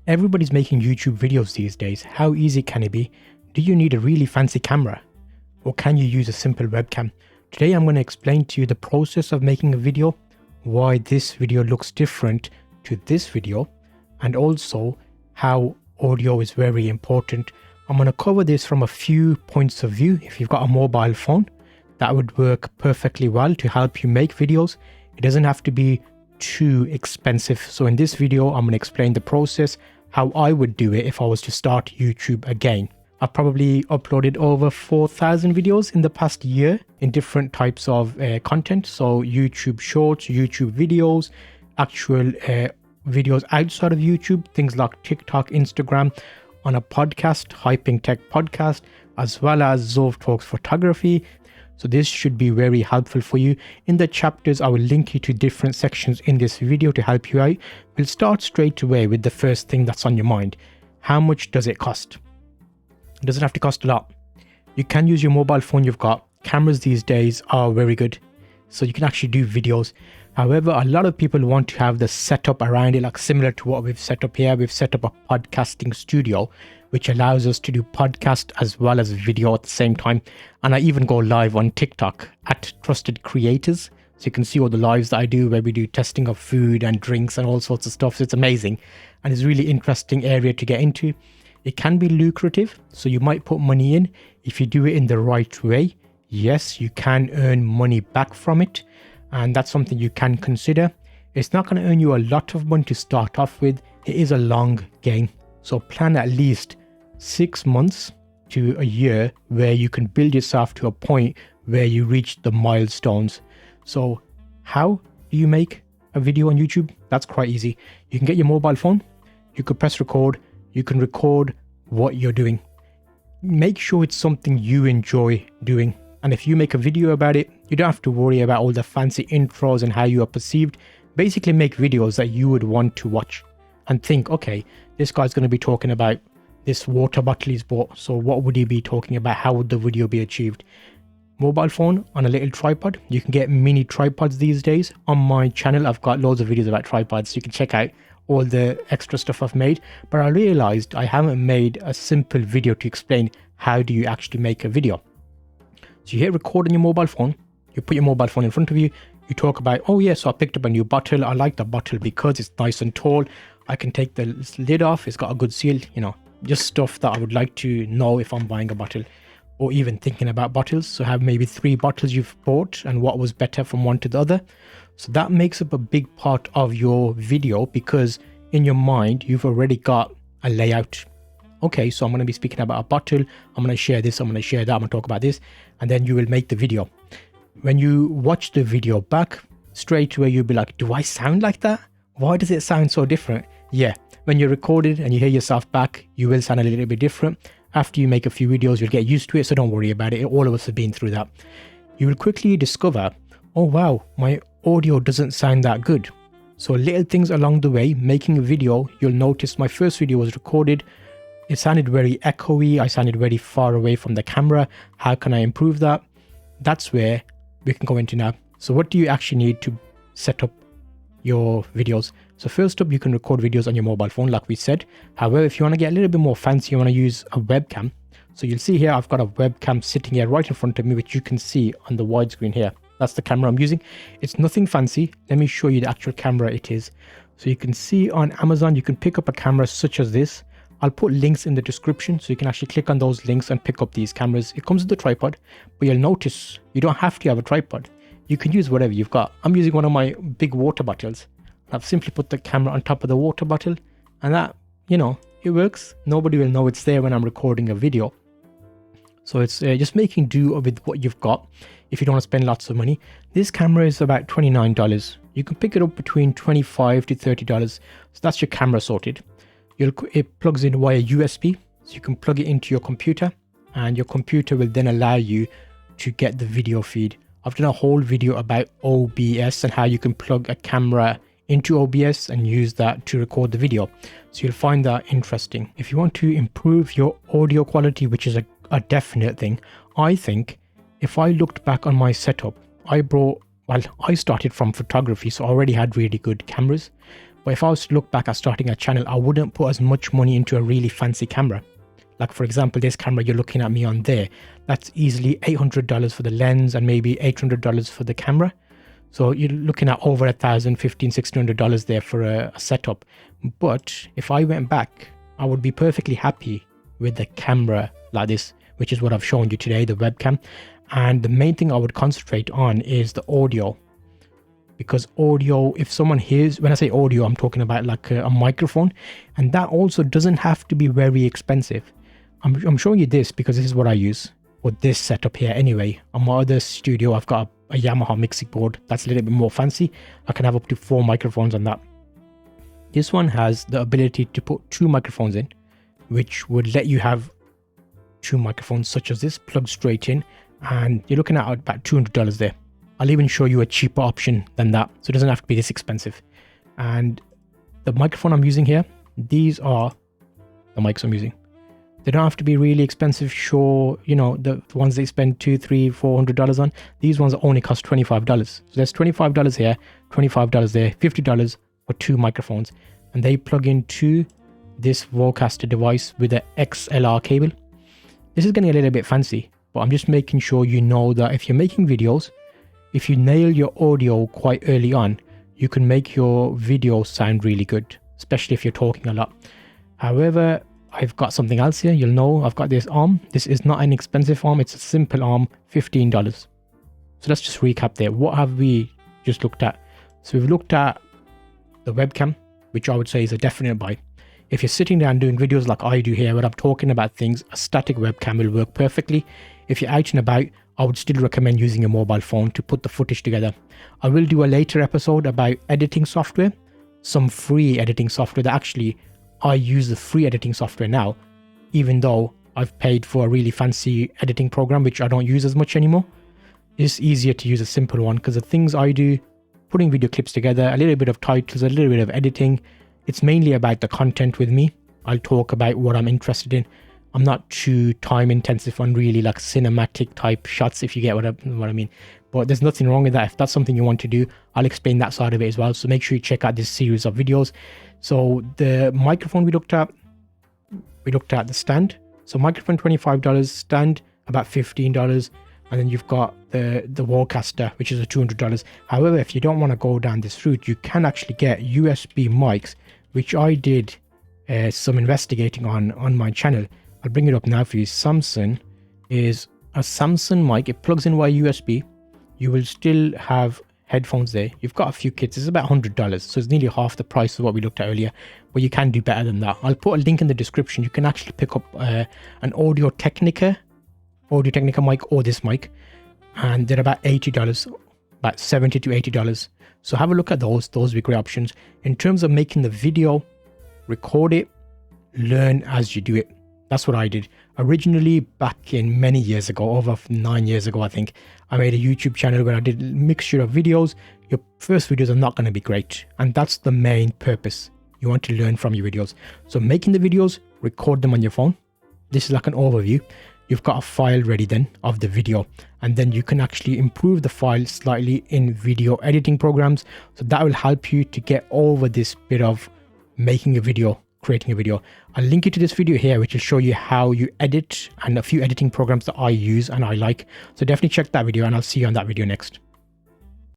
Everybody's making YouTube videos these days. How easy can it be? Do you need a really fancy camera? Or can you use a simple webcam? Today I'm going to explain to you the process of making a video, why this video looks different to this video, and also how audio is very important. I'm going to cover this from a few points of view. If you've got a mobile phone, that would work perfectly well to help you make videos. It doesn't have to be too expensive. So in this video, I'm going to explain the process, how I would do it if I was to start YouTube again. I've probably uploaded over 4,000 videos in the past year in different types of content. So YouTube shorts, YouTube videos, actual videos outside of YouTube, things like TikTok, Instagram, on a podcast, Hyping Tech podcast, as well as Zulf Talks Photography. So this should be very helpful for you. In the chapters, I will link you to different sections in this video to help you out. We'll start straight away with the first thing that's on your mind. How much does it cost? It doesn't have to cost a lot. You can use your mobile phone you've got. Cameras these days are very good, so you can actually do videos. However, a lot of people want to have the setup around it, like similar to what we've set up here. We've set up a podcasting studio, which allows us to do podcast as well as video at the same time. And I even go live on TikTok at Trusted Creators. So you can see all the lives that I do where we do testing of food and drinks and all sorts of stuff. So it's amazing. And it's a really interesting area to get into. It can be lucrative. So you might put money in. If you do it in the right way, yes, you can earn money back from it. And that's something you can consider. It's not going to earn you a lot of money to start off with. It is a long game. So plan at least 6 months to a year where you can build yourself to a point where you reach the milestones. So how do you make a video on YouTube? That's quite easy. You can get your mobile phone. You could press record. You can record what you're doing. Make sure it's something you enjoy doing. And if you make a video about it, you don't have to worry about all the fancy intros and how you are perceived. Basically make videos that you would want to watch and think, okay, this guy's going to be talking about this water bottle he's bought. So what would he be talking about? How would the video be achieved? Mobile phone on a little tripod. You can get mini tripods these days. On my channel, I've got loads of videos about tripods. So you can check out all the extra stuff I've made. But I realized I haven't made a simple video to explain how do you actually make a video. So you hit record on your mobile phone. You put your mobile phone in front of you. You talk about, oh yeah, so I picked up a new bottle. I like the bottle because it's nice and tall. I can take the lid off. It's got a good seal, just stuff that I would like to know if I'm buying a bottle or even thinking about bottles. So have maybe 3 bottles you've bought and what was better from one to the other. So that makes up a big part of your video because in your mind, you've already got a layout. Okay, so I'm going to be speaking about a bottle. I'm going to share this. I'm going to share that. I'm going to talk about this. And then you will make the video. When you watch the video back, straight away, you'll be like, do I sound like that? Why does it sound so different? Yeah, when you're recorded and you hear yourself back, you will sound a little bit different. After you make a few videos, you'll get used to it. So don't worry about it. All of us have been through that. You will quickly discover, oh, wow, my audio doesn't sound that good. So little things along the way, making a video, you'll notice my first video was recorded. It sounded very echoey. I sounded very far away from the camera. How can I improve that? That's where we can go into now. So what do you actually need to set up your videos? So first up, you can record videos on your mobile phone, like we said. However, if you want to get a little bit more fancy, you want to use a webcam. So you'll see here, I've got a webcam sitting here right in front of me, which you can see on the widescreen here. That's the camera I'm using. It's nothing fancy. Let me show you the actual camera it is. So you can see on Amazon, you can pick up a camera such as this. I'll put links in the description so you can actually click on those links and pick up these cameras. It comes with a tripod, but you'll notice you don't have to have a tripod. You can use whatever you've got. I'm using one of my big water bottles. I've simply put the camera on top of the water bottle and that, it works. Nobody will know it's there when I'm recording a video. So it's just making do with what you've got if you don't want to spend lots of money. This camera is about $29. You can pick it up between $25 to $30. So that's your camera sorted. It plugs in via USB, so you can plug it into your computer and your computer will then allow you to get the video feed. I've done a whole video about OBS and how you can plug a camera into OBS and use that to record the video. So you'll find that interesting. If you want to improve your audio quality, which is a definite thing, I think if I looked back on my setup, I started from photography, so I already had really good cameras. But if I was to look back at starting a channel, I wouldn't put as much money into a really fancy camera. Like for example, this camera you're looking at me on there, that's easily $800 for the lens and maybe $800 for the camera. So you're looking at over $1,000, $1,500, $1,600 there for a setup. But if I went back, I would be perfectly happy with the camera like this, which is what I've shown you today, the webcam. And the main thing I would concentrate on is the audio. Because audio, if someone hears, when I say audio, I'm talking about like a microphone. And that also doesn't have to be very expensive. I'm showing you this because this is what I use for this setup here anyway. On my other studio, I've got a Yamaha mixing board that's a little bit more fancy. I can have up to 4 microphones on that. This one has the ability to put 2 microphones in, which would let you have 2 microphones such as this plugged straight in, and you're looking at about $200 there. I'll even show you a cheaper option than that, so it doesn't have to be this expensive. And the microphone I'm using here, these are the mics I'm using. They don't have to be really expensive, sure, you know, the ones they spend $200, $300, $400 on. These ones only cost $25. So there's $25 here, $25 there, $50 for 2 microphones. And they plug into this Vocaster device with an XLR cable. This is getting a little bit fancy, but I'm just making sure you know that if you're making videos, if you nail your audio quite early on, you can make your video sound really good, especially if you're talking a lot. However, I've got something else here. You'll know I've got this arm. This is not an expensive arm. It's a simple arm, $15. So let's just recap there. What have we just looked at? So we've looked at the webcam, which I would say is a definite buy. If you're sitting there and doing videos like I do here, where I'm talking about things, a static webcam will work perfectly. If you're out and about, I would still recommend using a mobile phone to put the footage together. I will do a later episode about editing software, some free editing software that actually I use the free editing software now, even though I've paid for a really fancy editing program, which I don't use as much anymore. It's easier to use a simple one because the things I do, putting video clips together, a little bit of titles, a little bit of editing, it's mainly about the content with me. I'll talk about what I'm interested in. I'm not too time intensive on really like cinematic type shots, if you get what I mean. But there's nothing wrong with that. If that's something you want to do, I'll explain that side of it as well. So make sure you check out this series of videos. So the microphone we looked at the stand. So microphone $25, stand about $15, and then you've got the Vocaster, which is a $200. However, if you don't want to go down this route, you can actually get USB mics, which I did some investigating on my channel. I'll bring it up now for you. Samsung is a Samsung mic. It plugs in via USB. You will still have headphones there. You've got a few kits. It's about $100, so it's nearly half the price of what we looked at earlier, but you can do better than that. I'll put a link in the description. You can actually pick up an Audio Technica mic or this mic, and they're about $80, about $70 to $80. So have a look at those would be great options. In terms of making the video, record it, learn as you do it. That's what I did. Originally, back in many years ago, over 9 years ago, I think, I made a YouTube channel where I did a mixture of videos. Your first videos are not going to be great, and that's the main purpose. You want to learn from your videos. So making the videos, record them on your phone. This is like an overview. You've got a file ready then of the video, and then you can actually improve the file slightly in video editing programs. So that will help you to get over this bit of making a video, creating a video. I'll link you to this video here, which will show you how you edit and a few editing programs that I use and I like. So definitely check that video, and I'll see you on that video next.